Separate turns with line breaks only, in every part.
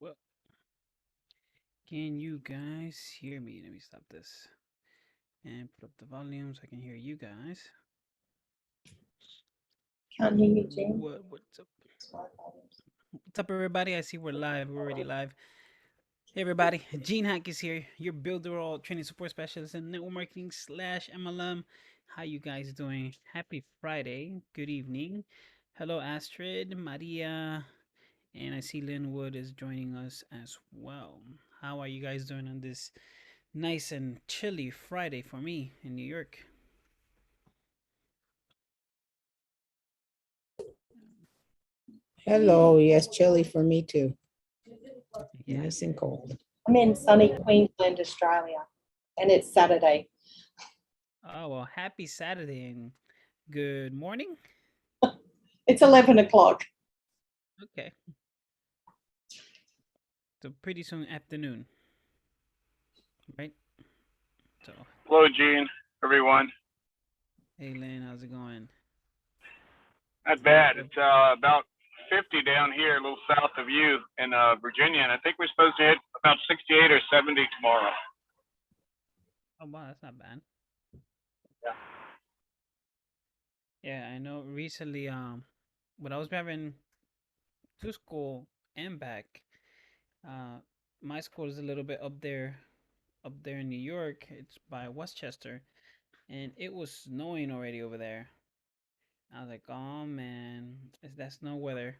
Well, can you guys hear me? Let me stop this and put up the volume so I can hear you guys.
Can't hear you, Gene.
What's up? What's up, everybody? I see we're live. We're already live. Hey, everybody. Gene Hack is here, your builder all training support specialist and network marketing slash MLM. How you guys doing? Happy Friday. Good evening. Hello, Astrid, Maria, and I see Linwood is joining us as well. How are you guys doing on this nice and chilly Friday for me in New York?
Hello, yes, chilly for me too.
Yeah.
Nice and cold.
I'm in sunny Queensland, Australia, and it's Saturday.
Oh, well, happy Saturday and good morning.
It's 11 o'clock.
Okay. So pretty soon afternoon, right? So,
Hello, Gene, everyone.
hey, Lynn, how's it going?
Not bad. It's about 50 down here, a little south of you in Virginia, and I think we're supposed to hit about 68 or 70 tomorrow.
Oh, wow, that's not bad.
Yeah.
Yeah, I know recently, when I was driving to school and back, uh, my school is a little bit up there in New York. It's by Westchester, and it was snowing already over there. I was like, oh man, is that snow weather?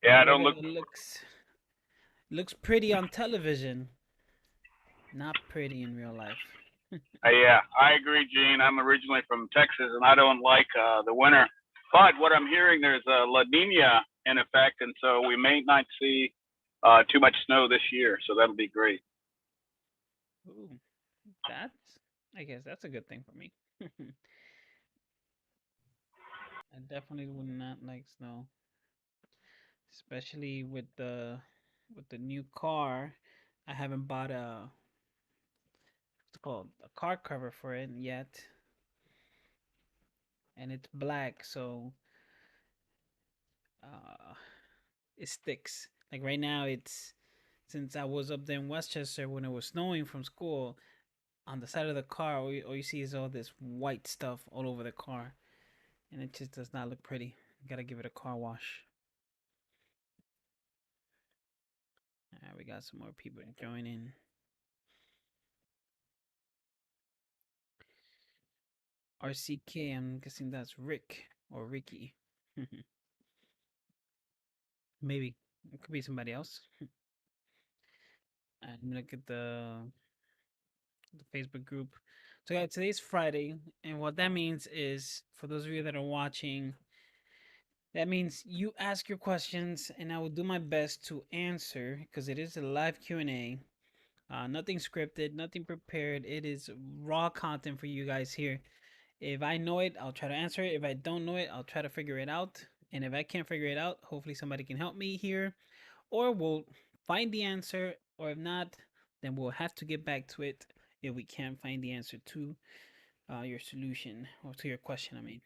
Yeah, I don't
Weather
look.
that looks pretty on television, not pretty in real life.
Yeah, I agree, Gene. I'm originally from Texas, and I don't like the winter. But what I'm hearing, there's a La Nina in effect, and so we may not see too much snow this year. So that'll be great.
Ooh, that's I guess that's a good thing for me. I definitely would not like snow, especially with the new car. I haven't bought a what's it called a car cover for it yet, and it's black, so uh, it sticks. Like right now, it's since I was up there in Westchester when it was snowing from school. On the side of the car, all you see is all this white stuff all over the car, and it just does not look pretty. You gotta give it a car wash. All right, we got some more people joining. RCK, I'm guessing that's Rick or Ricky. Maybe it could be somebody else. And look at the Facebook group. So guys, today's Friday, and what that means is, for those of you that are watching, that means you ask your questions, and I will do my best to answer because it is a live Q&A. Nothing scripted, nothing prepared. It is raw content for you guys here. If I know it, I'll try to answer it. If I don't know it, I'll try to figure it out. And if I can't figure it out, hopefully somebody can help me here, or we'll find the answer. Or if not, then we'll have to get back to it if we can't find the answer to your solution or to your question. I mean,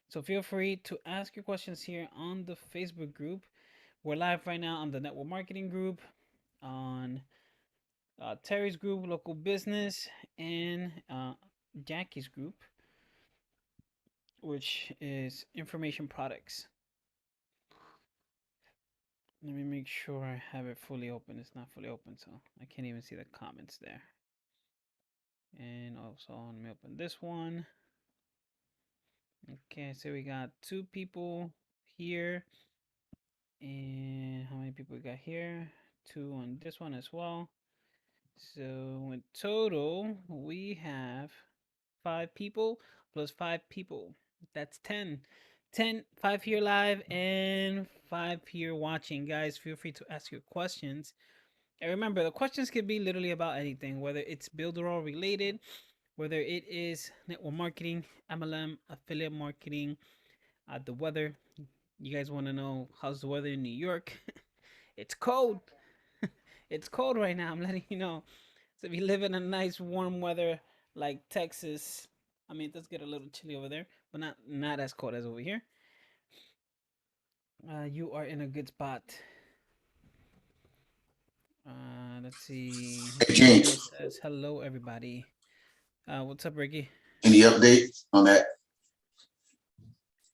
so feel free to ask your questions here on the Facebook group. We're live right now on the network marketing group, on Terry's group, local business, and Jackie's group, which is information products. Let me make sure I have it fully open. It's not fully open, so I can't even see the comments there. And also, let me open this one. Okay, so we got two people here. And how many people we got here? Two on this one as well. So in total, we have 5 people plus 5 people. That's 10. 10, 5 here live and 5 here watching. Guys, feel free to ask your questions. And remember, the questions can be literally about anything, whether it's Builderall related, whether it is network marketing, MLM, affiliate marketing, the weather. You guys want to know how's the weather in New York? It's cold. It's cold right now. I'm letting you know. So if you live in a nice warm weather like Texas, I mean it does get a little chilly over there, but not as cold as over here. You are in a good spot. Let's see.
Hey,
Ricky
James,
says hello, everybody. What's up, Ricky?
any update on that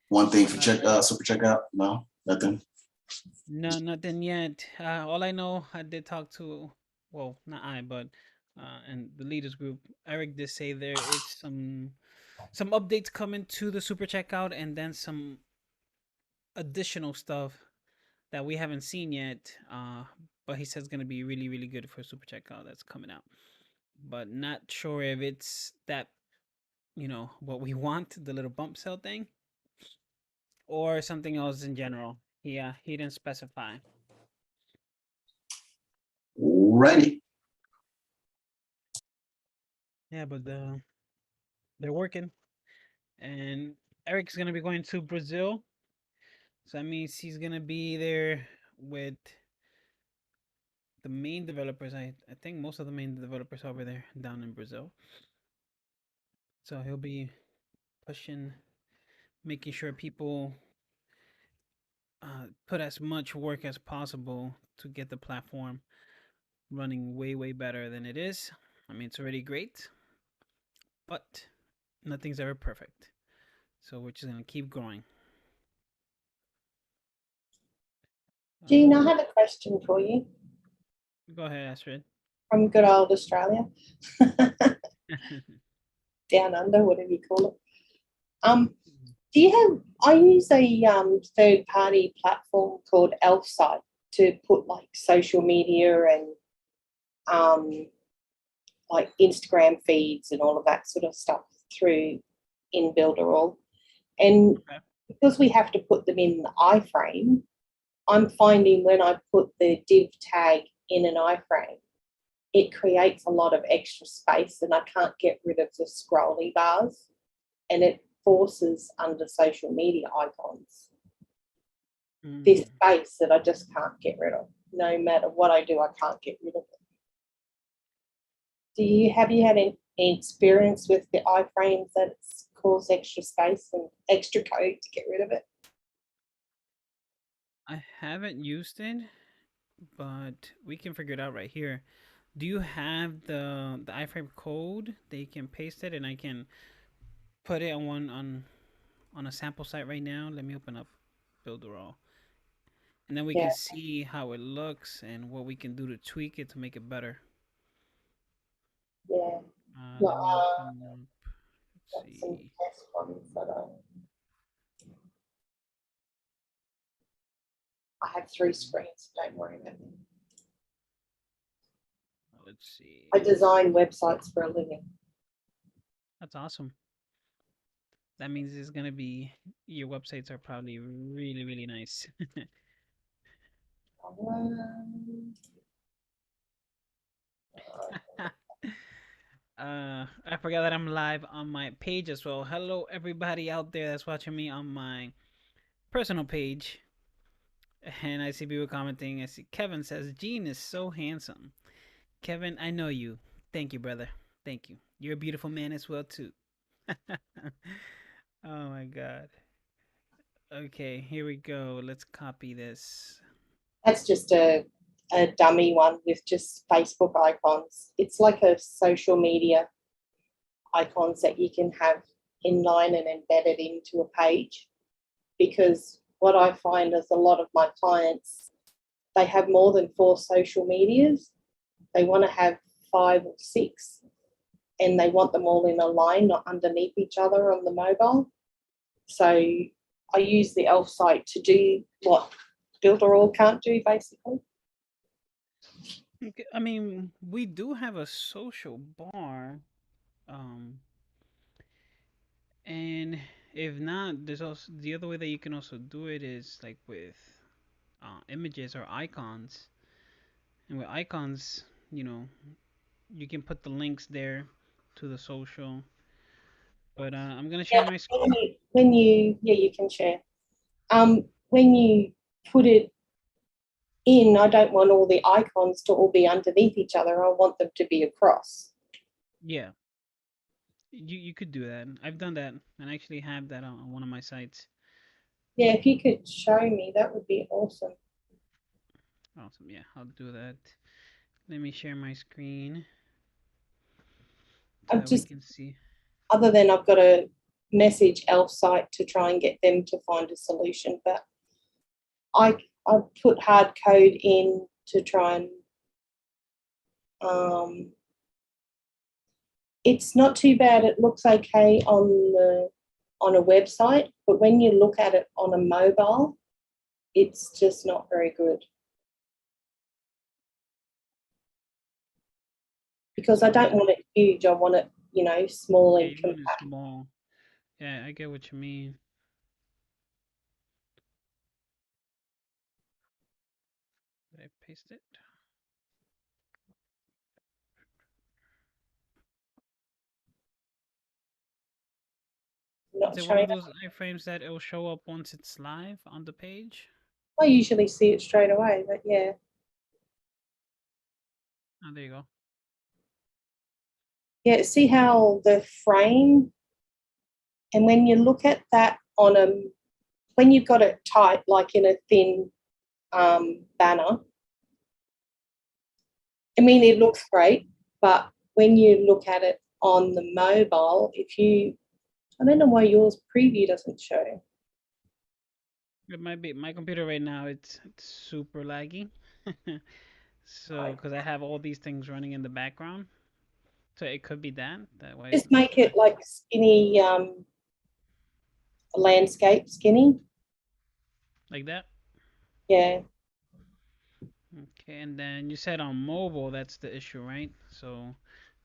one thing for
Uh,
super checkout? No, nothing.
No, nothing yet. All I know, I did talk to, well, not I, but and the leaders group. Eric did say there is some updates coming to the super checkout, and then some additional stuff that we haven't seen yet. But he says it's gonna be really, really good for super checkout that's coming out. But not sure if it's that, what we want, the little bump cell thing, or something else in general. Yeah, he didn't specify.
Ready.
Yeah, but they're working, and Eric's gonna be going to Brazil, so that means he's gonna be there with the main developers. I think most of the main developers over there down in Brazil. So he'll be pushing, making sure people put as much work as possible to get the platform running way, way better than it is. I mean, it's already great, but nothing's ever perfect. So we're just gonna keep growing.
Jean, I have a question for you
Go ahead, Astrid.
from good old Australia. Down under, whatever you call it. Do you have, I use a third party platform called Elfsight to put like social media and like Instagram feeds and all of that sort of stuff through in Builderall. And
Okay.
because we have to put them in the iframe, I'm finding when I put the div tag in an iframe, it creates a lot of extra space and I can't get rid of the scrolly bars, and it forces under social media icons this space that I just can't get rid of. No matter what I do, I can't get rid of it. Have you had any experience with the iframes that it's caused extra space and extra code to get rid of it?
I haven't used it, but we can figure it out right here. Do you have the iframe code that you can paste it, and I can put it on a sample site right now? Let me open up Builderall, and then we
Yeah.
can see how it looks and what we can do to tweak it to make it better.
Yeah.
Let me open up. Let's
That's some
see.
test ones that I have 3 screens, don't worry about them.
Let's see.
I design websites for a living.
That's awesome. That means it's gonna be, your websites are probably really, really nice. I forgot that I'm live on my page as well. Hello, everybody out there that's watching me on my personal page. And I see people commenting. I see Kevin says, Gene is so handsome. Kevin, I know you. Thank you, brother. Thank you. You're a beautiful man as well, too. Oh, my God. Okay, here we go. Let's copy this.
That's just a dummy one with just Facebook icons. It's like a social media icons that you can have inline and embedded into a page, because what I find is a lot of my clients, they have more than 4 social medias. They want to have 5 or 6, and they want them all in a line, not underneath each other on the mobile. So I use the Elfsight to do what Builderall can't do, basically.
Okay, I mean, we do have a social bar. And if not, there's also the other way that you can also do it is like with images or icons. And with icons, you can put the links there to the social. But I'm gonna share my screen.
When you you can share. When you put it in, I don't want all the icons to all be underneath each other. I want them to be across.
Yeah, you could do that. I've done that, and I actually have that on one of my sites.
Yeah, if you could show me, that would be awesome.
Awesome. Yeah, I'll do that. Let me share my screen so
I've
that we
just,
can see.
other than I've got to message Elfsight to try and get them to find a solution, but I put hard code in to try and it's not too bad. It looks okay on a website, but when you look at it on a mobile, it's just not very good. Because I don't want it huge. I want it, you know, small
Yeah,
and
you want it
compact.
small. Yeah, I get what you mean. Did I paste it?
Not
Is it one of
showing.
those iframes that it'll show up once it's live on the page?
I usually see it straight away, but yeah.
Oh, there you go.
Yeah, see how the frame, and when you look at that on a, when you've got it tight, like in a thin banner, I mean, it looks great, but when you look at it on the mobile, if you, I don't know why yours preview doesn't show.
It might be my computer right now. It's super laggy. So, because I have all these things running in the background, so it could be that. That way,
Just make it like skinny, landscape skinny.
like that.
Yeah.
Okay, and then you said on mobile, that's the issue, right? So,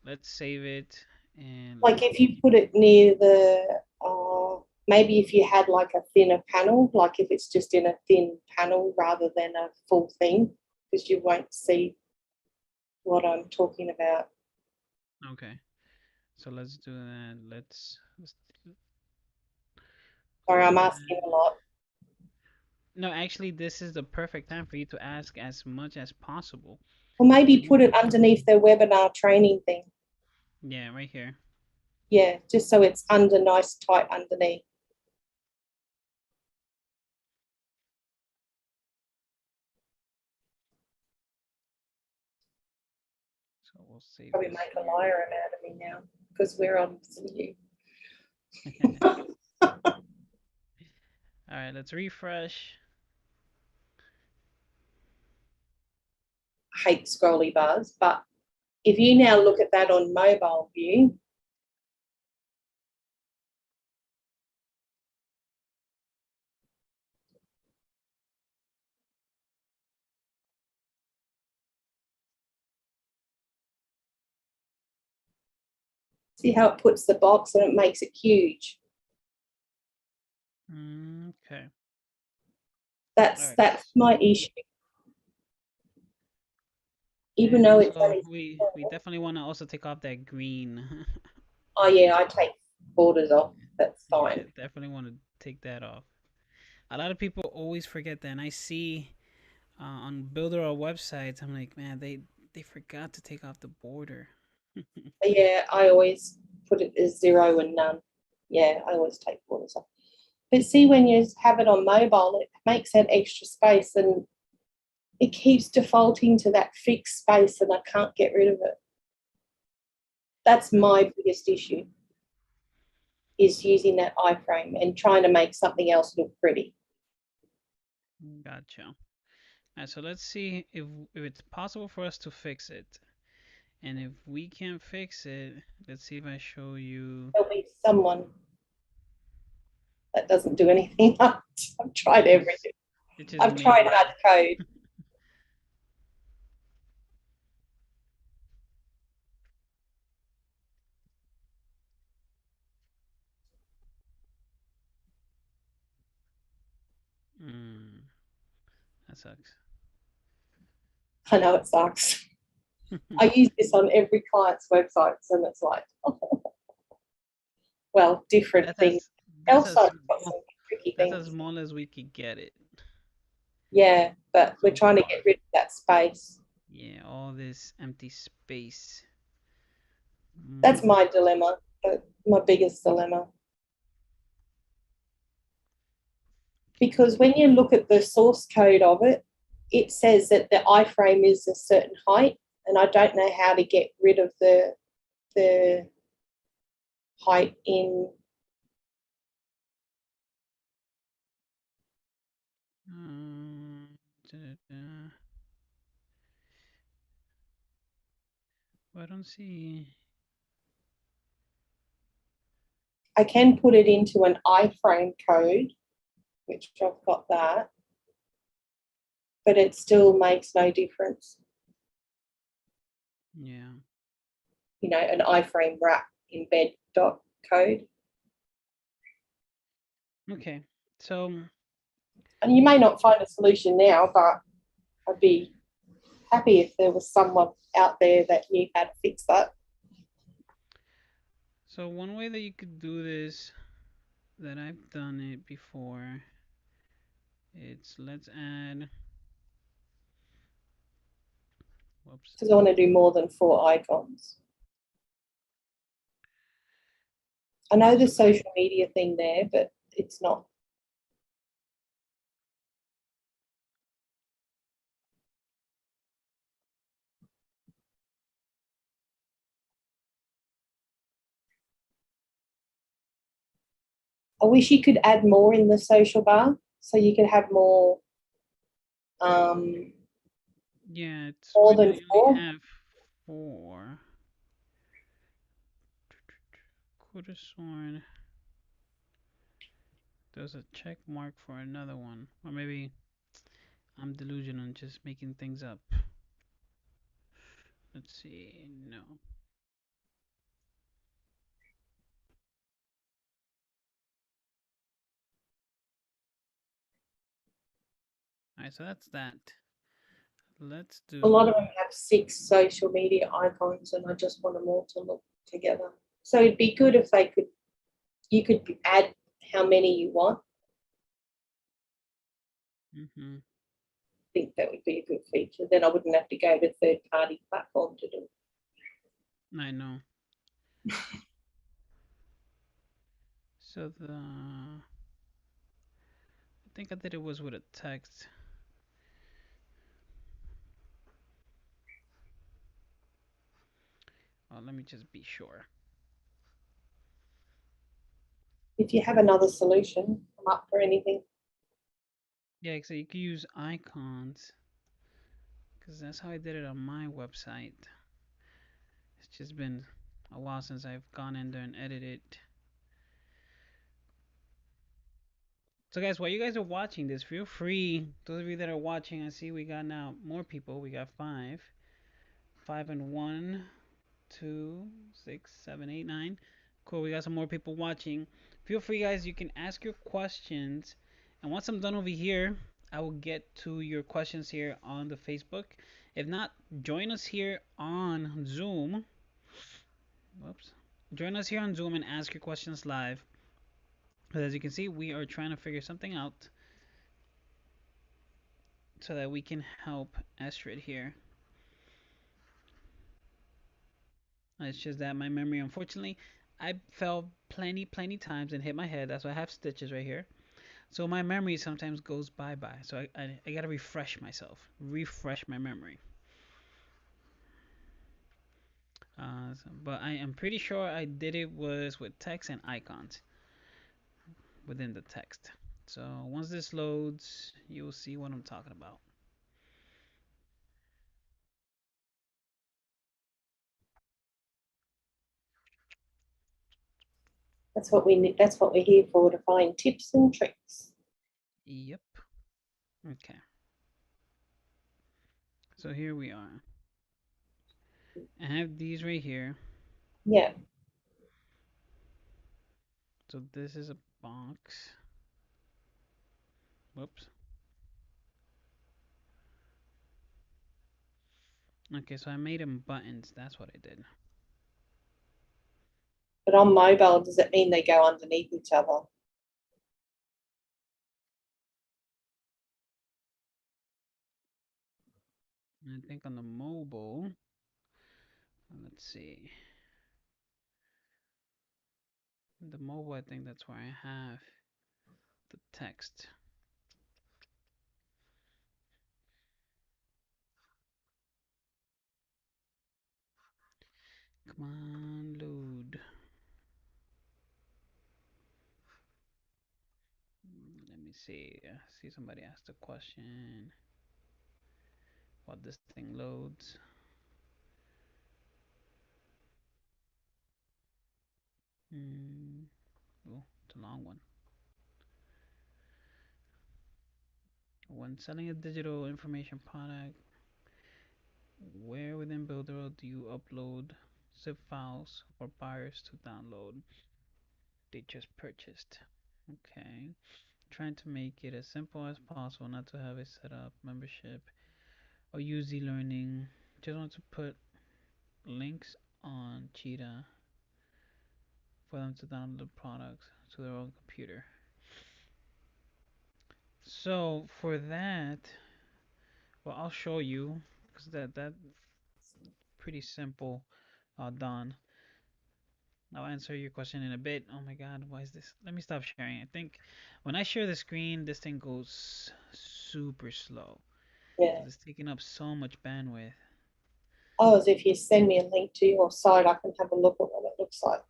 let's save it and
Like if you put it near the, maybe if you had like a thinner panel, like if it's just in a thin panel rather than a full thing, because you won't see what I'm talking about.
okay. So let's do that. Let's
Sorry, I'm
do
asking
that.
a lot.
No, actually, this is the perfect time for you to ask as much as possible.
Or maybe put it underneath the webinar training thing.
Yeah, right here.
Yeah, just so it's under nice tight underneath.
So we'll save
Probably
this
make a
here.
liar out of me now because we're on you.
All right, let's refresh.
I hate scrolly bars, but if you now look at that on mobile view, see how it puts the box and it makes it huge.
Okay.
That's
Alright.
that's my issue. Even
And
though it's
also,
only
we
small.
definitely want to also take off that green.
Oh yeah, I take borders off. That's
Yeah,
fine.
definitely want to take that off. A lot of people always forget that, and I see on Builder or websites, I'm like, man, they forgot to take off the border.
Yeah, I always put it as 0 and none. Yeah, I always take borders off. But see, when you have it on mobile, it makes that extra space and it keeps defaulting to that fixed space and I can't get rid of it. That's my biggest issue, is using that iframe and trying to make something else look pretty.
Gotcha. Alright, so let's see if it's possible for us to fix it. And if we can't fix it, let's see if I show you.
There'll be someone that doesn't do anything. I've tried everything.
It's just
I've tried
me.
hard code.
That sucks.
I know it sucks. I use this on every client's websites and it's like, oh. Well, different
That's
things.
that's as
Elsite's got some tricky
that's as
things.
small as we could get it.
Yeah, but we're
So
trying to
far.
get rid of that space.
Yeah, all this empty space.
That's my dilemma, my biggest dilemma. because when you look at the source code of it, it says that the iframe is a certain height, and I don't know how to get rid of the height in.
Da-da-da. Well, I don't see.
I can put it into an iframe code, which I've got that, but it still makes no difference.
Yeah.
You know, an iframe wrap embed dot code.
Okay. So
And you may not find a solution now, but I'd be happy if there was someone out there that knew how to fix that.
so one way that you could do this, that I've done it before, it's let's add. Whoops.
Because I want to do more than 4 icons. I know the social media thing there, but it's not. I wish you could add more in the social bar so you could have more.
Yeah, it's
More
right now
than
you
4.
only have 4. Could have sworn there's a check mark for another one, or maybe I'm delusional and just making things up. Let's see. No. Alright, so that's that. Let's do.
A lot of them have 6 social media icons, and I just want them all to look together. So it'd be good if you could add how many you want.
Mm-hmm.
I think that would be a good feature. Then I wouldn't have to go to third-party platform to do it.
I know. So I think I did it was with a text. Oh, let me just be sure.
If you have another solution, I'm up for anything.
Yeah, so you can use icons, because that's how I did it on my website. It's just been a while since I've gone in there and edited. So guys, while you guys are watching this, feel free, those of you that are watching, I see we got now more people. We got 5. 5 and 1, 2, 6, 7, 8, 9. Cool, we got some more people watching. Feel free guys, you can ask your questions. And once I'm done over here, I will get to your questions here on the Facebook. If not, join us here on Zoom. Whoops. Join us here on Zoom and ask your questions live. But as you can see, we are trying to figure something out so that we can help Astrid here. It's just that my memory, unfortunately, I fell plenty times and hit my head. That's why I have stitches right here. So my memory sometimes goes bye-bye. So I gotta refresh myself, refresh my memory. But I am pretty sure I did it was with text and icons within the text. So once this loads, you'll see what I'm talking about.
That's what we need. That's what we're here for, to find tips and tricks.
Yep. Okay. So here we are. I have these right here.
Yeah.
So this is a box. Whoops. Okay, so I made them buttons. That's what I did.
But on mobile, does it mean they go underneath each other?
I think on the mobile, let's see. The mobile, I think that's where I have the text. Come on, load. Let me see. See somebody asked a question. While this thing loads. Oh, it's a long one. When selling a digital information product, where within Builder do you upload zip files for buyers to download? They just purchased. Okay. Trying to make it as simple as possible, not to have it set up membership or use e-learning. Just want to put links on Cheetah for them to download the products to their own computer. So for that, well, I'll show you because that's pretty simple. Done. I'll answer your question in a bit. Oh my God, why is this? Let me stop sharing. I think when I share the screen, this thing goes super slow
Yeah.
because it's taking up so much bandwidth.
Oh, as if you send me a link to your site, I can have a look at what it looks like.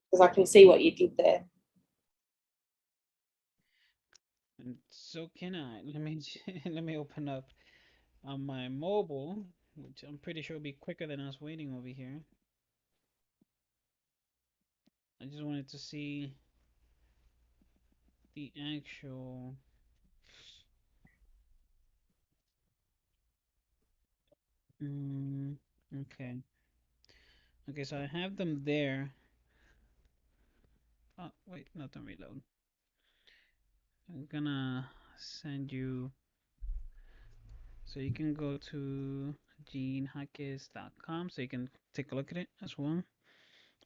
Because I can see what you did there.
And so can I. Let me let me open up on my mobile, which I'm pretty sure will be quicker than us waiting over here. I just wanted to see the actual. Okay. Okay, so I have them there. Oh, wait, not to reload. I'm gonna send you, so you can go to genehackis.com so you can take a look at it as well.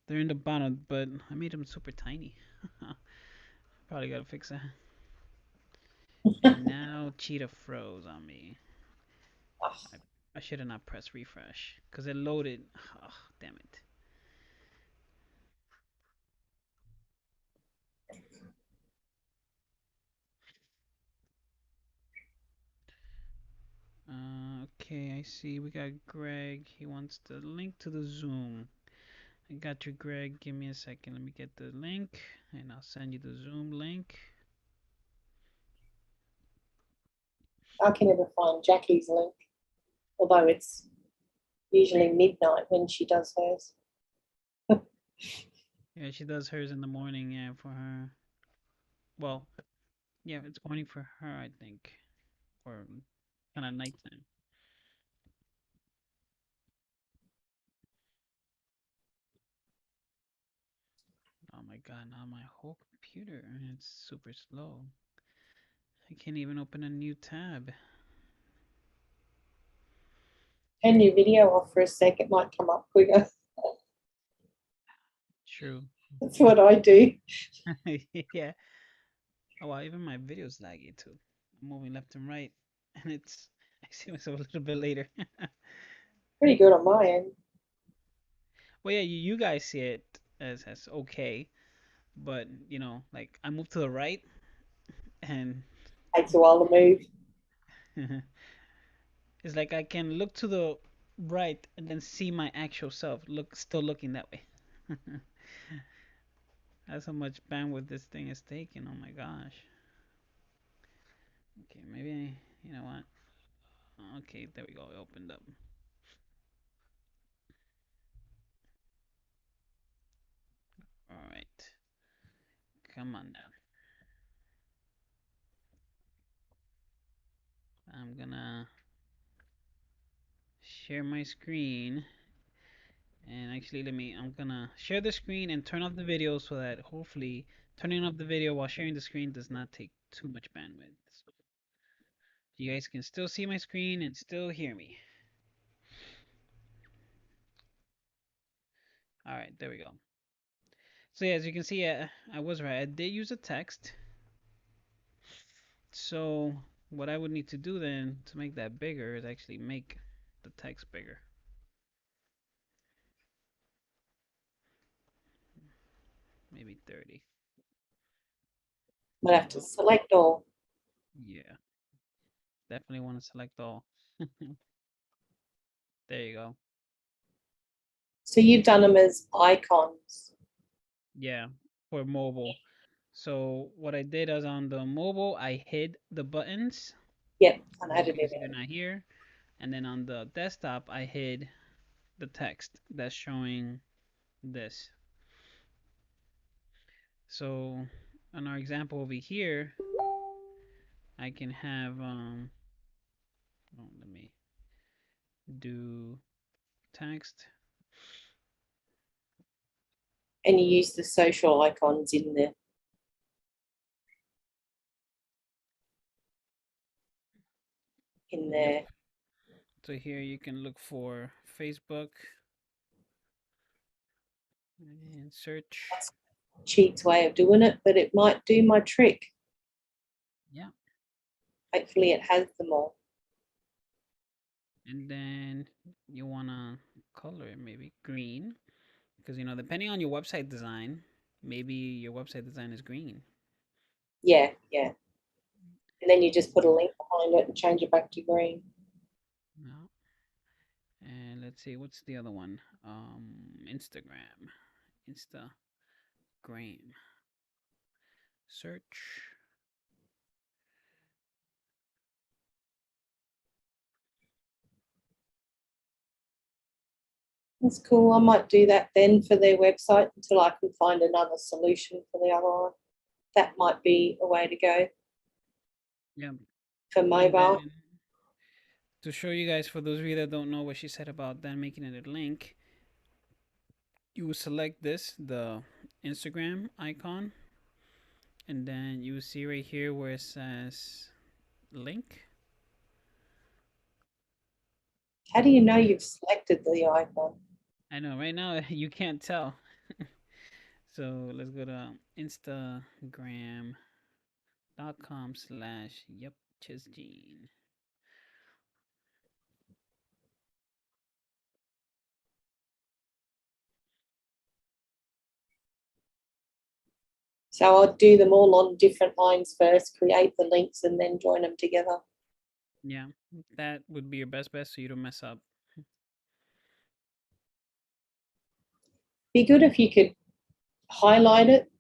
They're in the bottom, but I made them super tiny. Probably gotta fix that. And now Cheetah froze on me. I should have not pressed refresh because it loaded. Oh, damn it. Okay, I see. We got Greg. He wants the link to the Zoom. I got you, Greg. Give me a second. Let me get the link and I'll send you the Zoom link.
I can never find Jackie's link, although it's usually midnight when she does hers.
Yeah, she does hers in the morning. Yeah, for her. Well, yeah, it's morning for her, I think, or kind of nighttime. Oh my God! Now my whole computer, it's super slow. I can't even open a new tab.
Turn your video off for a sec, it might come up quicker.
True.
That's what I do.
Yeah. Oh wow, even my video's laggy too. I'm moving left and right, and it's I see myself a little bit later.
Pretty good on my end.
Well, yeah, you guys see it as okay, but you know, like I move to the right, and
Takes a while to move.
it's like I can look to the right and then see my actual self still looking that way. That's how much bandwidth this thing is taking. Oh my gosh. Okay, maybe you know what? Okay, there we go. It opened up. All right. Come on now. I'm gonna share my screen. And actually, I'm gonna share the screen and turn off the video so that hopefully turning off the video while sharing the screen does not take too much bandwidth. So you guys can still see my screen and still hear me. All right, there we go. So yeah, as you can see, I was right. I did use a text. So what I would need to do then to make that bigger is actually make the text bigger. Maybe 30.
Might have to select all.
Yeah. Definitely want to select all. There you go.
So you've done them as icons.
Yeah, for mobile. So what I did is on the mobile, I hid the buttons.
Yep, and
As you
added
can
it
see, they're
in.
not here. And then on the desktop, I hid the text that's showing this. So on our example over here, I can have let me do text.
And you use the social icons in there. In there.
So here you can look for Facebook and search.
Cheat's way of doing it, but it might do my trick.
Yeah.
Hopefully it has them all.
And then you wanna color it maybe green, because you know, depending on your website design, maybe your website design is green.
Yeah, yeah. And then you just put a link behind it and change it back to green.
No. And let's see, what's the other one? Instagram. Instagram. Search.
That's cool. I might do that then for their website until I can find another solution for the other one. That might be a way to go
Yeah.
for
And
mobile.
then, to show you guys, for those of you that don't know what she said about then making it a link, you will select this, the Instagram icon, and then you will see right here where it says link.
How do you know you've selected the icon?
I know right now you can't tell. So let's go to instagram.com/yepchesjean.
So I'll do them all on different lines first, create the links, and then join them together.
Yeah, that would be your best bet so you don't mess up.
Be good if you could highlight it.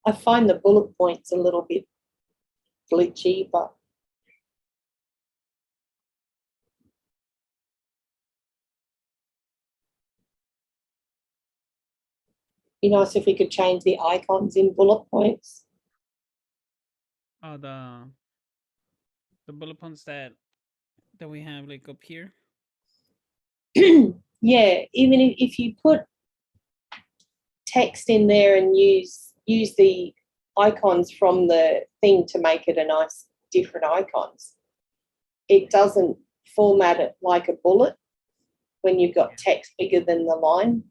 I find the bullet points a little bit glitchy, but be nice if we could change the icons in bullet points.
Oh, the bullet points that we have like up here.
Yeah, even if you put text in there and use the icons from the thing to make it a nice different icons, it doesn't format it like a bullet when you've got text bigger than the line.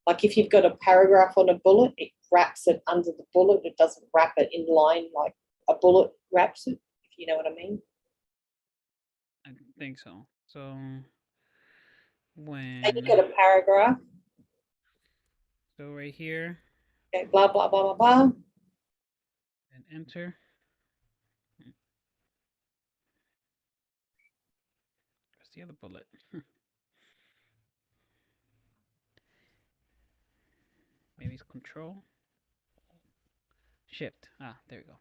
Like if you've got a paragraph on a bullet, it wraps it under the bullet. It doesn't wrap it in line like a bullet wraps it, if you know what I mean.
I think so. So
And you
when
get a paragraph,
so right here
okay, blah, blah, blah, blah, blah.
and enter. Where's the other bullet? Maybe it's control. Shift. Ah, there we go.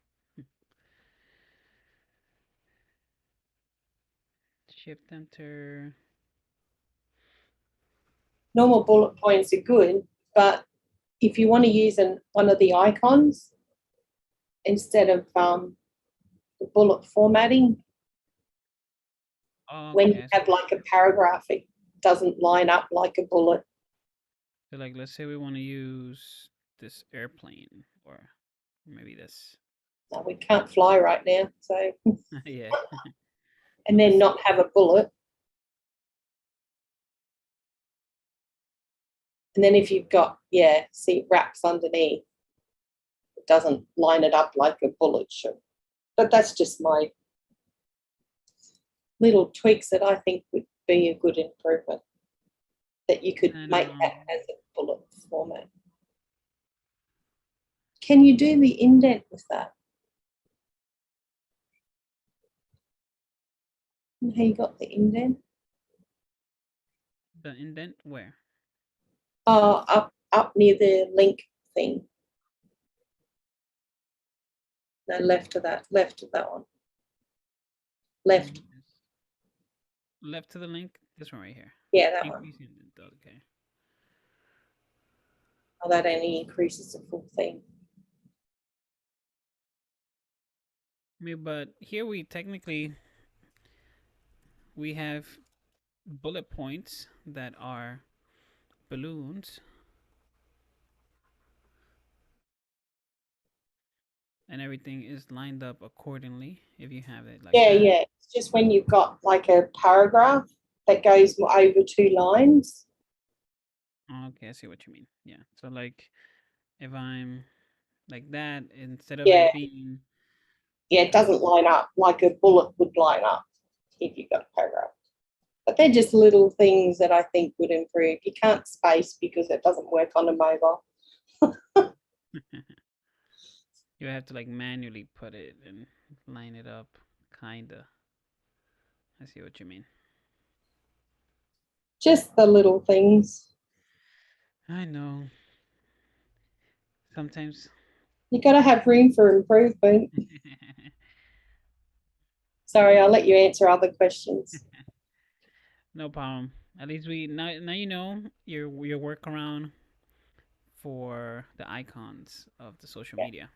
Shift enter.
Normal bullet points are good, but if you want to use one of the icons instead of the bullet formatting, when you
Okay.
have like a paragraph, it doesn't line up like a bullet.
So like, let's say we want to use this airplane or maybe this.
No, we can't fly right now, so
Yeah.
and then not have a bullet. And then if you've got, yeah, see, it wraps underneath. It doesn't line it up like a bullet should. But that's just my little tweaks that I think would be a good improvement, that you could
And,
make that as a bullet format. Can you do the indent with that? And how you got the indent?
The indent where?
Oh, up near the link thing. No, left of that one. Left.
Left to the link. This one right here.
Yeah, that one.
Increase indent. Okay.
Oh, that only increases the full thing.
I mean, but here we technically we have bullet points that are balloons, and everything is lined up accordingly if you have it like
Yeah,
that.
yeah. It's just when you've got like a paragraph that goes over 2 lines.
Okay, I see what you mean. Yeah. So like if I'm like that, instead of
Yeah.
it being
Yeah, it doesn't line up like a bullet would line up if you've got a paragraph. But they're just little things that I think would improve. You can't space because it doesn't work on a mobile.
you have to like manually put it and line it up, kinda. I see what you mean.
Just the little things.
I know. Sometimes.
You got to have room for improvement. Sorry, I'll let you answer other questions.
No problem. At least we now you know your workaround for the icons of the social media.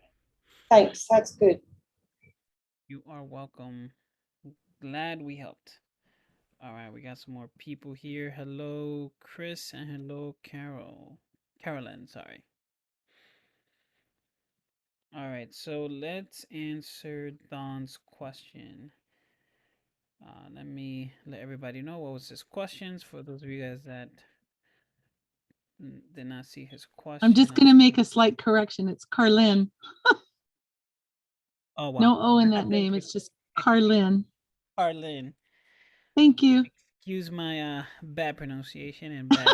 Thanks, that's good.
You are welcome. Glad we helped. All right, we got some more people here. Hello, Chris, and hello, Carolyn, sorry. All right, so let's answer Don's question. Let me let everybody know what was his questions for those of you guys that did not see his question.
I'm just going to make a slight correction. It's Carlin.
Oh, wow.
No O in that name. It's just Carlin.
Carlin.
Thank you.
Excuse my bad pronunciation and bad.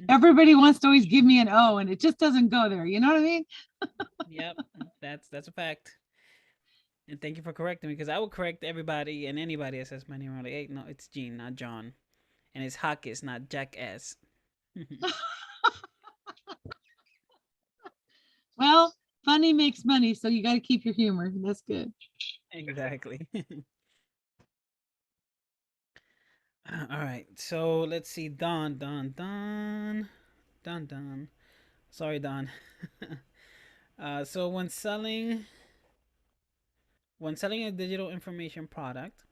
Everybody wants to always give me an O and it just doesn't go there. You know what I mean?
Yep, that's a fact. And thank you for correcting me because I would correct everybody and anybody that says my name. I'm like, hey, no, it's Gene, not John. And it's Hawkins, not Jackass.
Well, funny makes money, so you got to keep your humor. That's good.
Exactly. All right, so let's see. Don. Sorry, Don. So when selling a digital information product,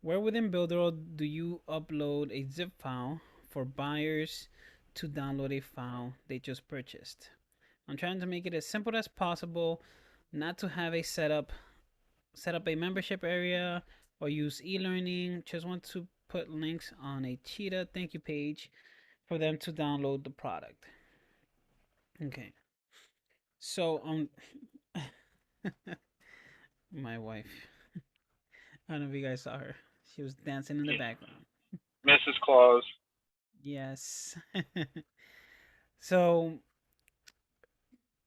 where within Builderall do you upload a zip file for buyers to download a file they just purchased? I'm trying to make it as simple as possible, not to have a set up a membership area or use e-learning. Just want to put links on a Cheetah thank you page for them to download the product. Okay. So my wife. I don't know if you guys saw her. She was dancing in the background.
Mrs. Claus.
Yes. So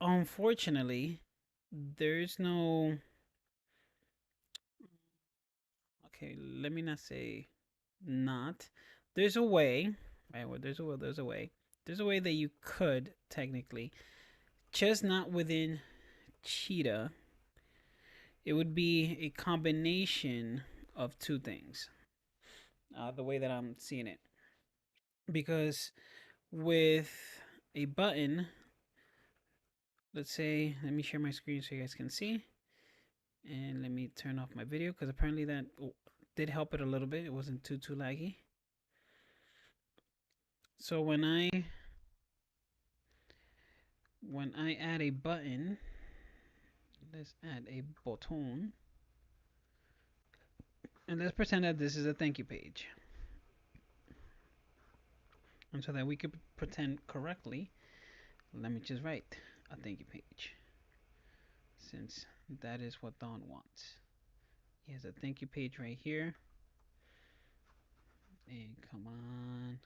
unfortunately, there's no. Okay, let me not say not. There's a way, right? Well, there's a way. There's a way. There's a way that you could technically, just not within Cheetah. It would be a combination of two things. The way that I'm seeing it, because with a button, let's say, let me share my screen so you guys can see, and let me turn off my video because apparently that did help it a little bit. It wasn't too laggy. So when I add a button, let's add a button, and let's pretend that this is a thank you page. And so that we could pretend correctly, let me just write a thank you page, since that is what Don wants. He has a thank you page right here. And come on.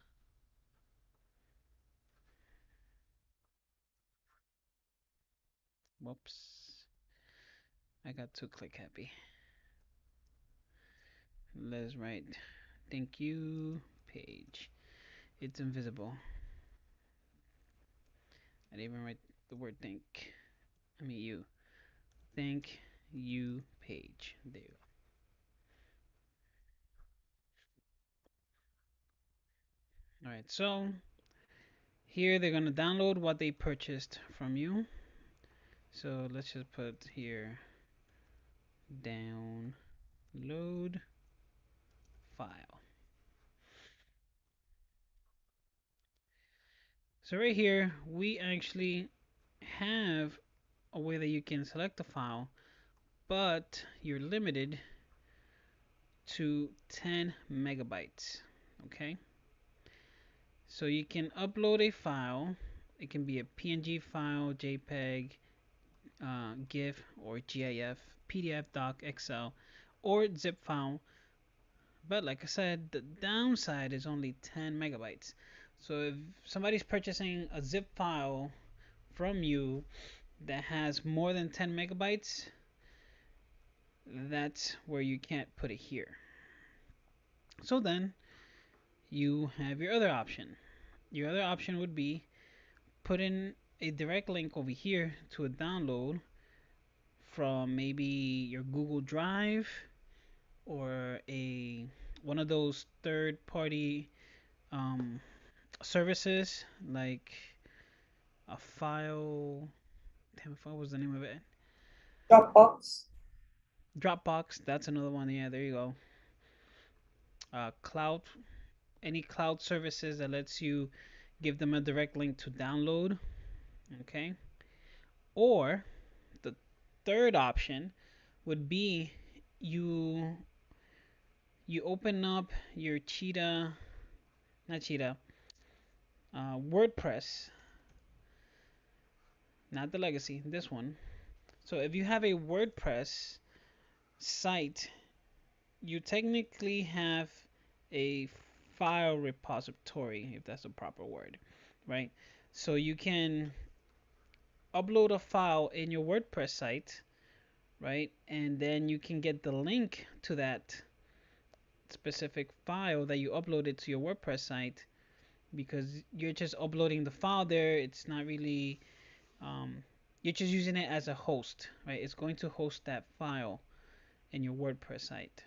Whoops. I got too click happy. let's write thank you page. It's invisible. I didn't even write the word thank. I mean you. Thank you page. There you go. Alright, so here they're gonna download what they purchased from you. So let's just put here download file. So right here we actually have a way that you can select a file, but you're limited to 10 megabytes. Okay, so you can upload a file. It can be a PNG file, JPEG, GIF, or GIF, PDF, doc, Excel, or zip file. But like I said, the downside is only 10 megabytes. So if somebody's purchasing a zip file from you that has more than 10 megabytes, that's where you can't put it here. So then you have your other option. Your other option would be put in a direct link over here to a download from maybe your Google Drive or a one of those third-party services like a file. Damn, what was the name of it?
Dropbox.
Dropbox. That's another one. Yeah, there you go. Cloud. Any cloud services that lets you give them a direct link to download. Okay. Or the third option would be you open up your WordPress, not the legacy, this one. So if you have a WordPress site, you technically have a file repository, if that's the proper word, right? So you can upload a file in your WordPress site, right? And then you can get the link to that specific file that you uploaded to your WordPress site, because you're just uploading the file there. It's not really you're just using it as a host, right? It's going to host that file in your WordPress site.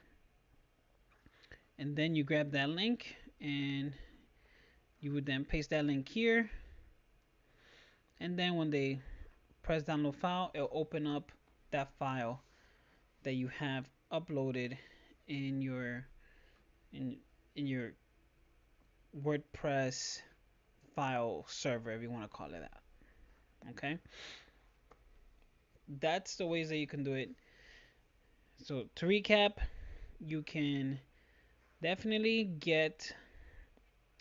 And then you grab that link and you would then paste that link here. And then when they press download file, it'll open up that file that you have uploaded in your in your WordPress file server, if you want to call it that. Okay, that's the ways that you can do it. So to recap, you can definitely get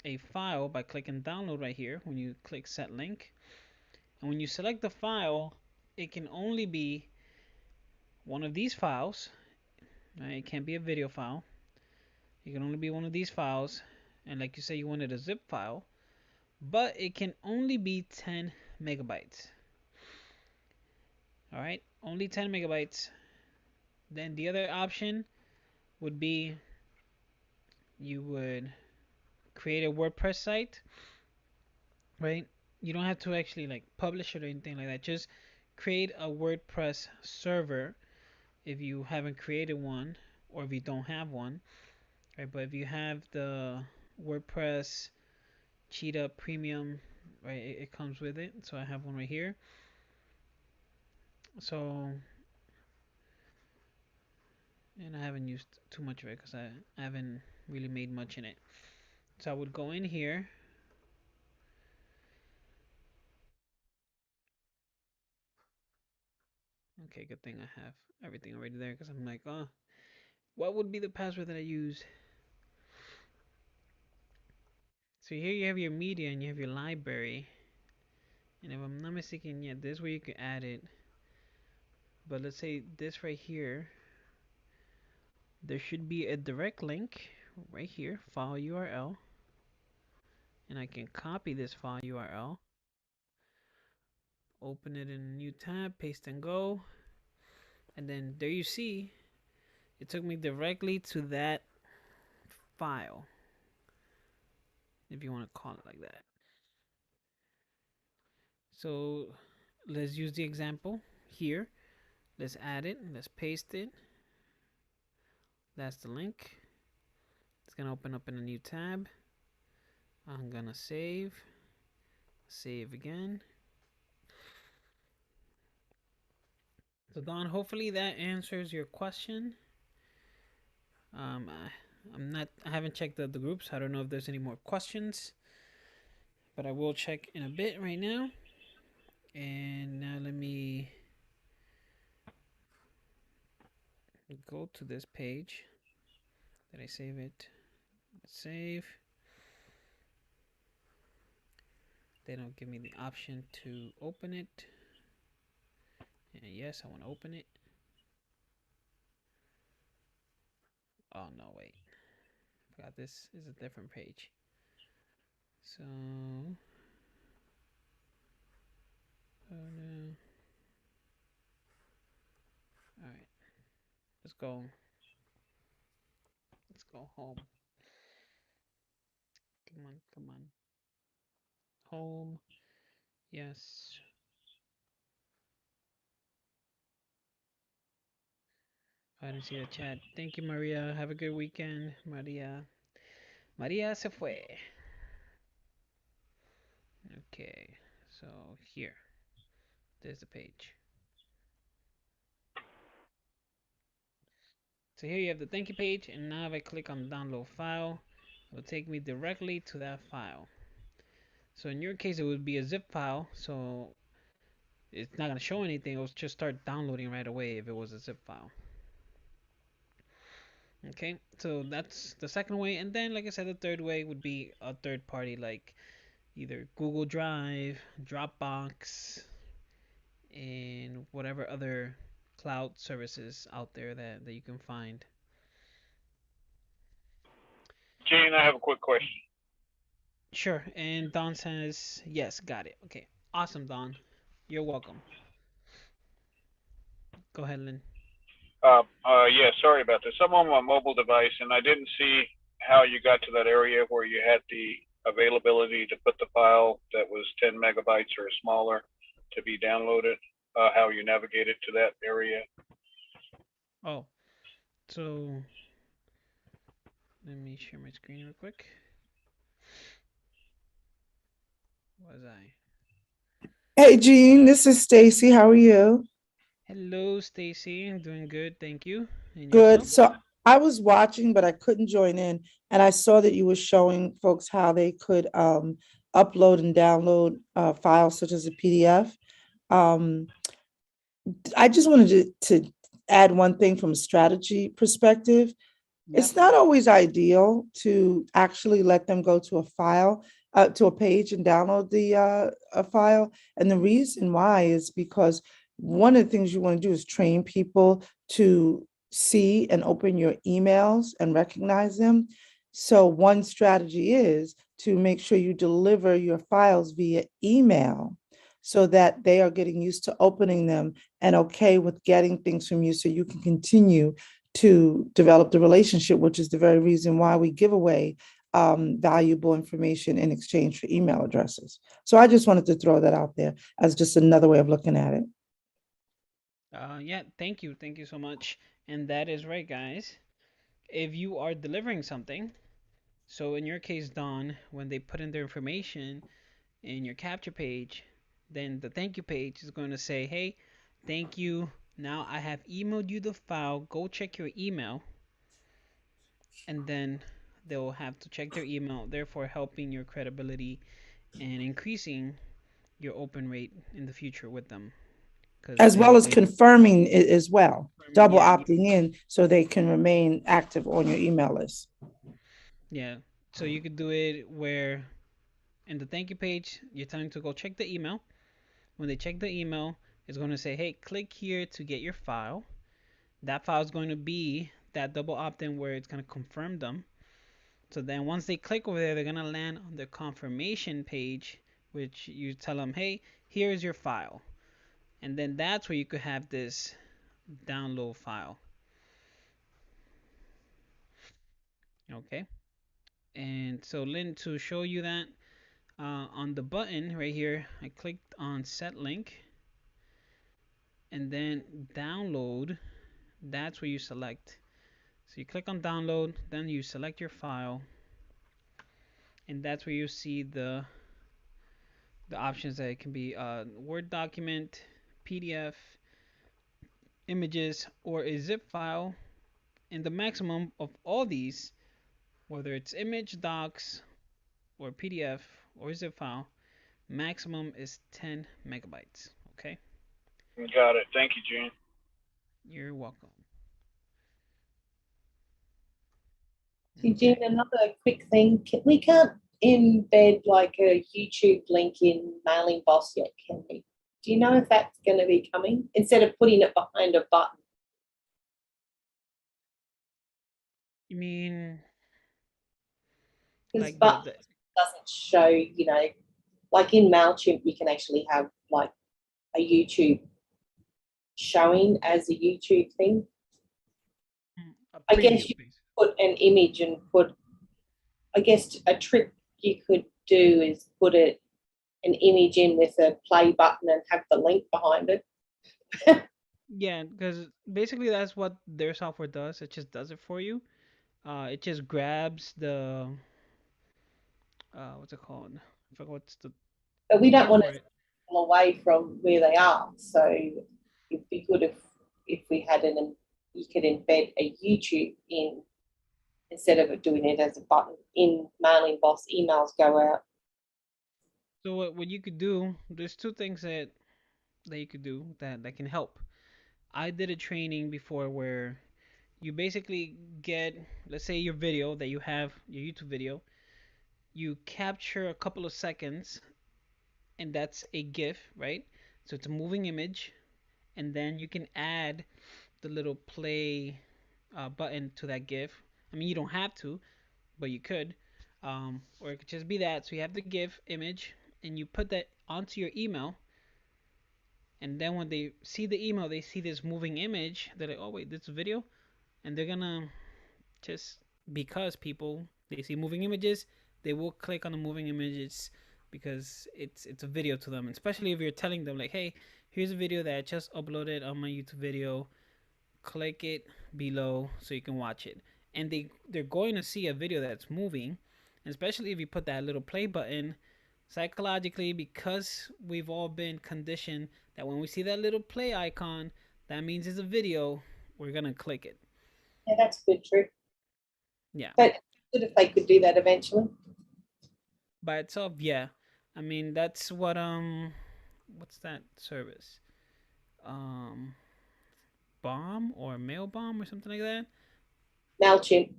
a file by clicking download right here when you click set link. And when you select the file, it can only be one of these files. Right? It can't be a video file. It can only be one of these files. And like you say, you wanted a zip file, but it can only be 10 megabytes. All right, only 10 megabytes. Then the other option would be you would create a WordPress site, right? You don't have to actually like publish it or anything like that. Just create a WordPress server if you haven't created one or if you don't have one, right? But if you have the WordPress Cheetah Premium, right, it comes with it. So I have one right here. So, and I haven't used too much of it because I haven't really made much in it. So I would go in here. Okay, good thing I have everything already there because I'm like, oh, what would be the password that I use? So here you have your media and you have your library. And if I'm not mistaken, yeah, this way you can add it. But let's say this right here, there should be a direct link right here, file URL. And I can copy this file URL, open it in a new tab, paste and go. And then there you see, it took me directly to that file, if you want to call it like that. So let's use the example here. Let's add it. Let's paste it. That's the link. It's gonna open up in a new tab. I'm gonna save. Save again. So Don, hopefully that answers your question. I haven't checked the groups. I don't know if there's any more questions, but I will check in a bit right now. And now let me go to this page. Did I save it? Save. They don't give me the option to open it. And yes, I want to open it. Oh no, wait. Forgot this is a different page. So, oh no. All right, let's go. Let's go home. Come on, come on. Home. Yes. I didn't see the chat. Thank you, Maria. Have a good weekend, Maria. Maria se fue. Okay, so here. There's the page. So here you have the thank you page, and now if I click on download file, it will take me directly to that file. So in your case, it would be a zip file, so it's not going to show anything. It will just start downloading right away if it was a zip file. Okay, so that's the second way. And then, like I said, the third way would be a third party like either Google Drive, Dropbox, and whatever other cloud services out there that you can find.
Gene, I have a quick question.
Sure, and Don says, yes, got it. Okay, awesome, Don. You're welcome. Go ahead, Lynn.
Yeah, sorry about this. I'm on my mobile device, and I didn't see how you got to that area where you had the availability to put the file that was 10 megabytes or smaller to be downloaded, how you navigated to that area.
Oh, so let me share my screen real quick. Was I?
Hey, Jean, this is Stacy. How are you?
Hello, Stacy. I'm doing good, thank you. And
Good.
yourself?
So I was watching, but I couldn't join in, and I saw that you were showing folks how they could upload and download files such as a PDF. Um, I just wanted to add one thing from a strategy perspective. It's
Yep.
not always ideal to actually let them go to a file, to a page and download a file. And the reason why is because one of the things you want to do is train people to see and open your emails and recognize them. So one strategy is to make sure you deliver your files via email so that they are getting used to opening them and okay with getting things from you so you can continue to develop the relationship, which is the very reason why we give away valuable information in exchange for email addresses. So I just wanted to throw that out there as just another way of looking at it.
Yeah, thank you. Thank you so much. And that is right, guys. If you are delivering something, so in your case, Don, when they put in their information in your capture page, then the thank you page is going to say, hey, thank you. Now I have emailed you the file. Go check your email. And then they'll have to check their email, therefore helping your credibility and increasing your open rate in the future with them.
As well as confirming it as well, double
yeah,
opting in so they can remain active on your email list.
yeah. So you could do it where in the thank you page, you're telling to go check the email. When they check the email, it's going to say, hey, click here to get your file. That file is going to be that double opt-in where it's going to confirm them. So then once they click over there, they're going to land on the confirmation page, which you tell them, hey, here's your file. And then that's where you could have this download file. Okay. And so Lynn, to show you that, on the button right here, I clicked on set link and then download. That's where you select. So you click on download, then you select your file, and that's where you see the options that it can be Word document, PDF, images, or a zip file. And the maximum of all these, whether it's image, docs, or PDF, or zip file, maximum is 10 megabytes. Okay,
Got it. Thank you, Gene.
you're welcome.
Eugene, another quick thing. We can't embed like a YouTube link in Mailing Boss yet, can we? Do you know if that's going to be coming instead of putting it behind a button?
You mean
Because
like
button doesn't show, like in MailChimp, you can actually have like a YouTube showing as a YouTube thing.
a
I guess
preview,
you
please?
put an image and I guess a trick you could do is put an image in with a play button and have the link behind it.
Yeah, because basically that's what their software does. It just does it for you. It just grabs the what's it called? I forgot what's the
But we don't
term
want
for
to
it.
pull away from where they are. So it'd be good if we had you could embed a YouTube in instead of doing it as a button in Mailing Boss. Emails go out.
So what you could do? There's two things that you could do that can help. I did a training before where you basically get, let's say, your video that you have, your YouTube video, you capture a couple of seconds, and that's a GIF, right? So it's a moving image, and then you can add the little play button to that GIF. I mean, you don't have to, but you could. Or it could just be that. So you have the GIF image, and you put that onto your email, and then when they see the email, they see this moving image. They're like, "Oh wait, this is a video," and they're gonna just because people they see moving images, they will click on the moving images because it's a video to them. Especially if you're telling them like, "Hey, here's a video that I just uploaded on my YouTube video. Click it below so you can watch it." And they're going to see a video that's moving, especially if you put that little play button. Psychologically, because we've all been conditioned that when we see that little play icon, that means it's a video, we're gonna click it.
Yeah, that's a good trick.
Yeah.
But good if they could do that eventually.
By itself, yeah. I mean, that's what what's that service? Bomb or Mail Bomb or something like that.
MailChimp.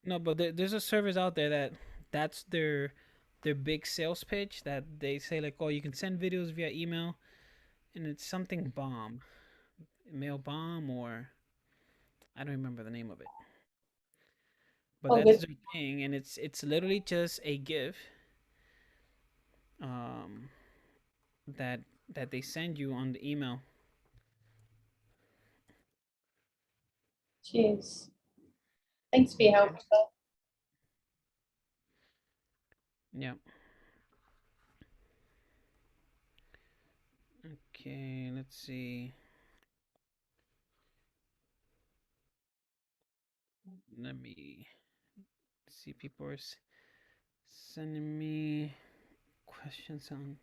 No, but there's a service out there that's their big sales pitch that they say like, oh, you can send videos via email, and it's something bomb, Mail Bomb, or I don't remember the name of it. But
Oh,
that's
good.
their thing, and it's literally just a GIF, um, that they send you on the email.
Cheers. Thanks for your help.
Yeah. Okay, let's see. Let me see. People are sending me questions on.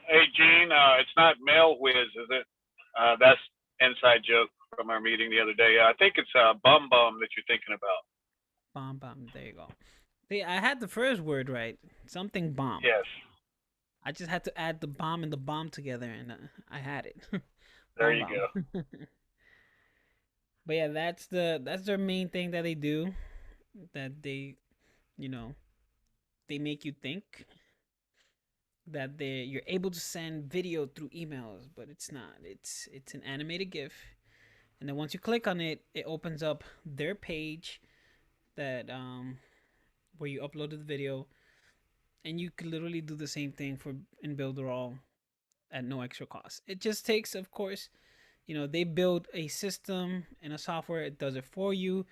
Hey, Gene, it's not Mail Whiz, is it? That's inside joke from our meeting the other day. I think it's Bum Bum that you're thinking about.
Bomb bomb. There you go. See, I had the first word right. Something bomb.
Yes.
I just had to add the bomb and the bomb together, and I had it.
There
Bomb
you
bomb.
go.
But yeah, that's their main thing that they do. That they, you know, they make you think that you're able to send video through emails, but it's not. It's an animated GIF, and then once you click on it, it opens up their page that where you uploaded the video, and you could literally do the same thing for in Builderall at no extra cost. It just takes, of course, they build a system and a software. It does it for you.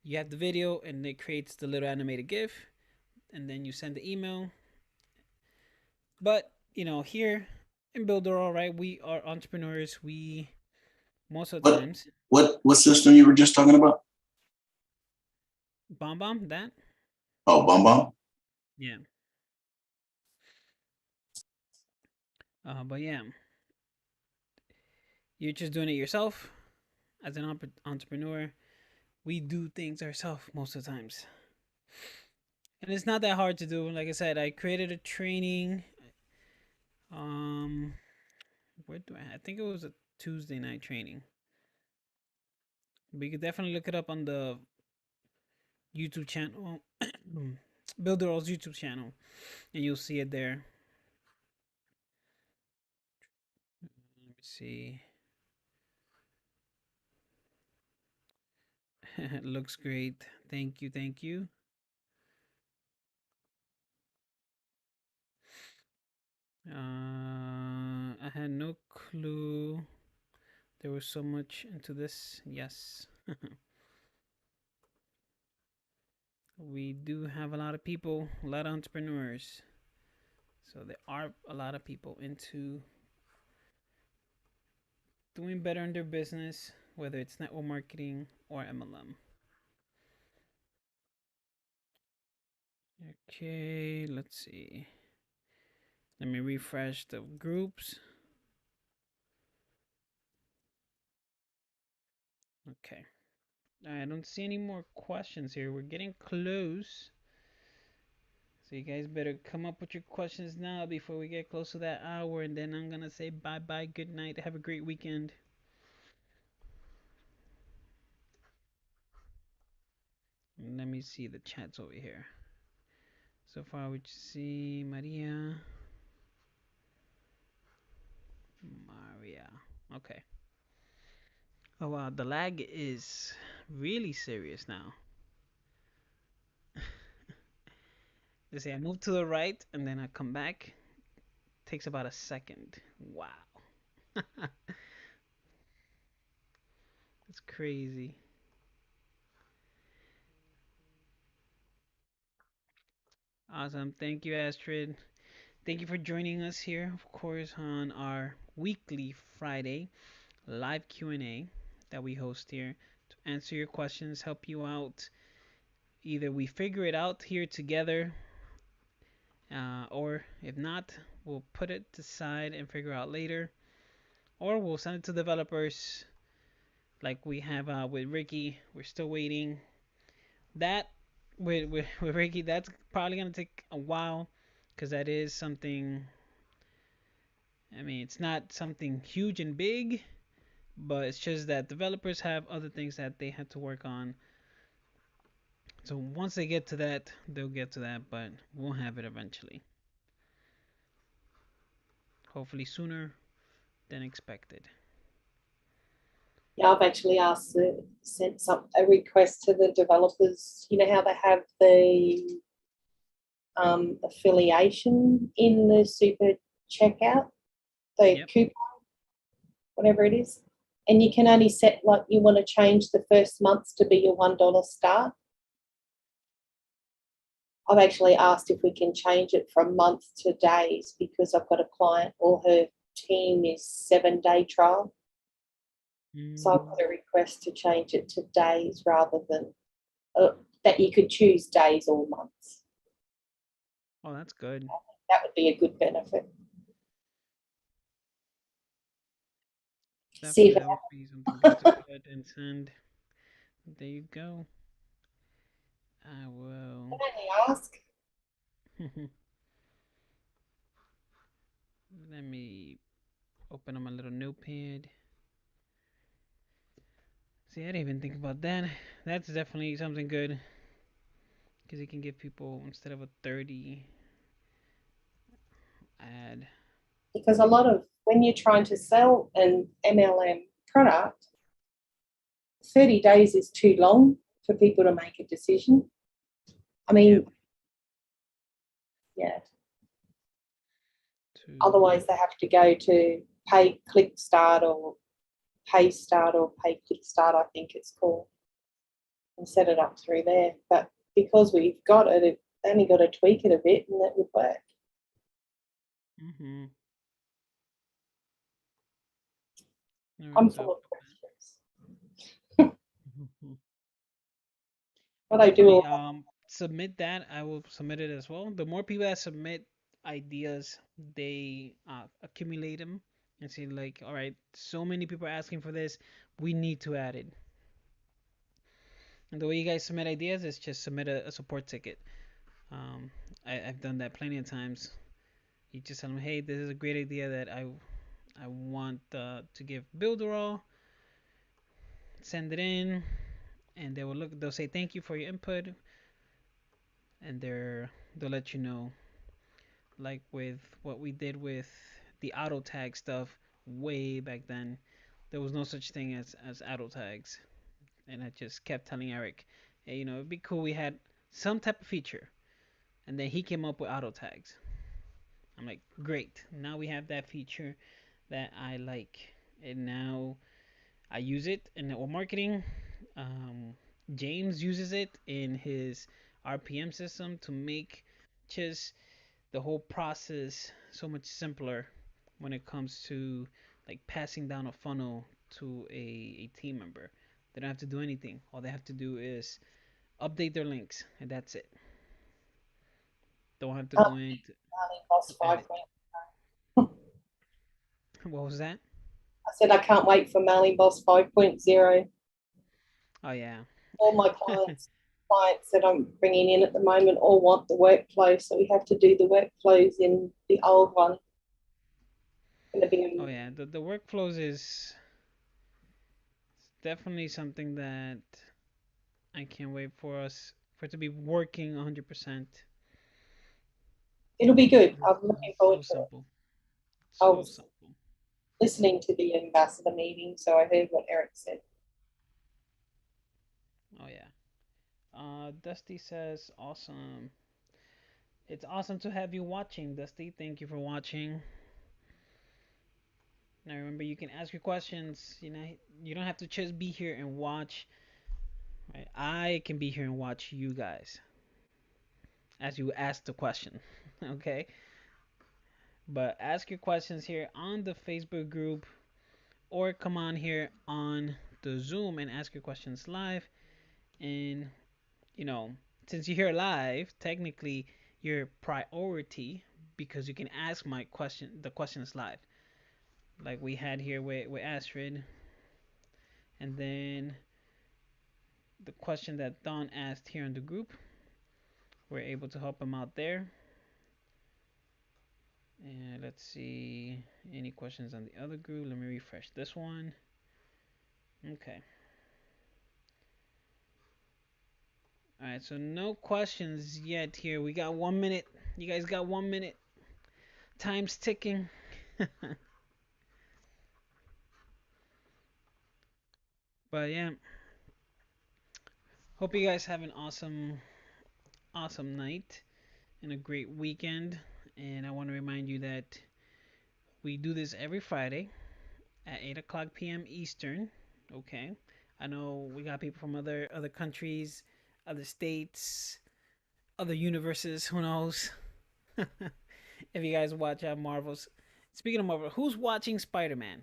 You have the video, and it creates the little animated GIF, and then you send the email. But here in Builderall, right, we are entrepreneurs. We most of the
What?
times
What system you were just talking about?
BombBomb that.
Oh, BombBomb.
Yeah. But yeah, you're just doing it yourself as an entrepreneur. We do things ourselves most of the times, and it's not that hard to do. Like I said, I created a training. Where do I think it was a Tuesday night training. But you could definitely look it up on the YouTube channel, Builderall's YouTube channel, and you'll see it there. Let me see. Looks great. Thank you. Thank you. I had no clue there was so much into this. Yes. We do have a lot of people, a lot of entrepreneurs. So there are a lot of people into doing better in their business, whether it's network marketing or MLM. Okay, let's see. Let me refresh the groups. Okay. I don't see any more questions here. We're getting close. So you guys better come up with your questions now before we get close to that hour, and then I'm gonna say bye-bye, good night, have a great weekend. Let me see the chats over here. So far we see Maria. Okay. Oh wow, the lag is really serious now. Let's see, I move to the right and then I come back. Takes about a second. Wow. That's crazy. Awesome. Thank you, Astrid. Thank you for joining us here, of course, on our weekly Friday live Q&A that we host here to answer your questions, help you out. Either we figure it out here together, or if not, we'll put it aside and figure out later, or we'll send it to developers like we have with Ricky. We're still waiting. That with Ricky, that's probably gonna take a while because that is something. I mean, it's not something huge and big, but it's just that developers have other things that they have to work on. So once they get to that, they'll get to that, but we'll have it eventually. Hopefully sooner than expected.
Yeah, I've actually sent a request to the developers. You know how they have the affiliation in the super checkout, the coupon, whatever it is, and you can only set like you want to change the first months to be your $1 start. I've actually asked if we can change it from months to days because I've got a client, or her team is 7-day trial. So I've got a request to change it to days rather than that you could choose days or months.
Oh, that's good.
That would be a good benefit.
Definitely, that would be something good to go ahead and send. There you go. I will.
Can I ask?
Let me open up my little notepad. See, I didn't even think about that. That's definitely something good. Because you can give people, instead of a 30 ad.
Because a lot of, when you're trying to sell an MLM product, 30 days is too long for people to make a decision. I mean, yeah. Otherwise, they have to go to pay click start or pay start or pay click start, I think it's called. and set it up through there. But because we've got it, it only got to tweak it a bit and that would work.
Mm-hmm.
I'm full of questions. What I do,
Definitely. Submit that. I will submit it as well. The more people that submit ideas, they accumulate them and say like, all right, so many people are asking for this. We need to add it. And the way you guys submit ideas is just submit a support ticket. Um, I've done that plenty of times. You just tell them, hey, this is a great idea that I want to give Builderall. Send it in, and they will look. They'll say thank you for your input, and they'll let you know. Like with what we did with the auto tag stuff way back then, there was no such thing as auto tags, and I just kept telling Eric, hey, it'd be cool we had some type of feature, and then he came up with auto tags. I'm like, great, now we have that feature that I like, and now I use it in network marketing. Um, James uses it in his RPM system to make just the whole process so much simpler when it comes to like passing down a funnel to a team member. They don't have to do anything. All they have to do is update their links, and that's it. Don't have to go into
Boss
edit.
5.0.
What was that?
I said I can't wait for Mailing Boss 5.0.
Oh yeah.
All my clients that I'm bringing in at the moment all want the workflow, so we have to do the workflows in the old one.
Oh yeah, the workflows is definitely something that I can't wait for it to be working 100%.
It'll be good. I'm looking forward
So
to
simple.
it. I
So
was
simple.
listening to the ambassador meeting, so I heard what Eric said.
Oh yeah. Dusty says, awesome. It's awesome to have you watching, Dusty. Thank you for watching. Now remember, you can ask your questions. You don't have to just be here and watch. Right? I can be here and watch you guys as you ask the question. Okay? But ask your questions here on the Facebook group, or come on here on the Zoom and ask your questions live. And since you're here live, technically your priority, because you can ask the questions live, like we had here with Astrid, and then the question that Don asked here in the group, we're able to help him out there. And let's see, any questions on the other group. Let me refresh this one. Okay. All right, so no questions yet here. We got 1 minute. You guys got 1 minute. Time's ticking. But yeah, hope you guys have an awesome night and a great weekend. And I want to remind you that we do this every Friday at 8 o'clock p.m. Eastern. Okay, I know we got people from other countries, other states, other universes. Who knows? If you guys watch Marvel's. Speaking of Marvel, who's watching Spider-Man?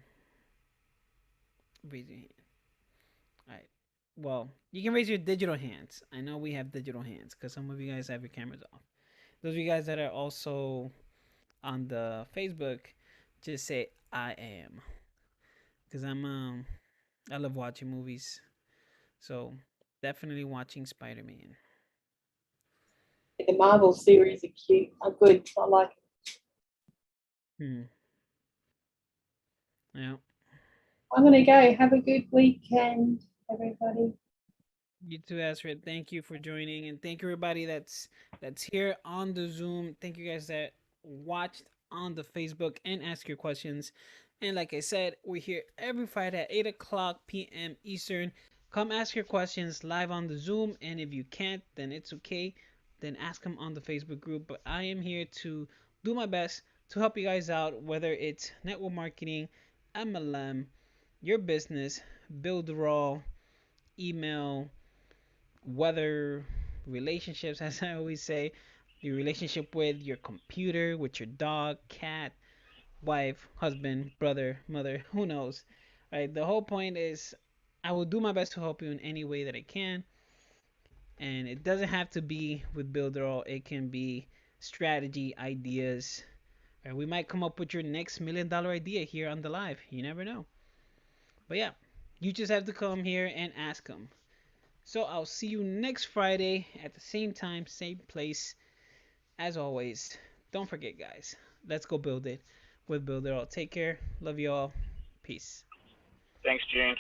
Raise your hand. All right. Well, you can raise your digital hands. I know we have digital hands because some of you guys have your cameras off. Those of you guys that are also on the Facebook, just say I am, because I love watching movies, so definitely watching Spider-Man.
The Marvel series are cute. Are good. I like it.
Yeah.
I'm gonna go. Have a good weekend, everybody.
You too, Astrid. Thank you for joining, and thank you everybody that's here on the Zoom. Thank you guys that watched on the Facebook and ask your questions. And like I said, we're here every Friday at 8 o'clock p.m. Eastern. Come ask your questions live on the Zoom, and if you can't, then it's okay. Then ask them on the Facebook group. But I am here to do my best to help you guys out, whether it's network marketing, MLM, your business, Builderall, email, whether relationships, as I always say, your relationship with your computer, with your dog, cat, wife, husband, brother, mother, who knows, right? The whole point is I will do my best to help you in any way that I can. And it doesn't have to be with Builderall. It can be strategy, ideas. Right? We might come up with your next $1 million idea here on the live. You never know. But yeah, you just have to come here and ask them. So I'll see you next Friday at the same time, same place. As always, don't forget, guys. Let's go build it with Builderall. Take care. Love you all. Peace.
Thanks, Gene.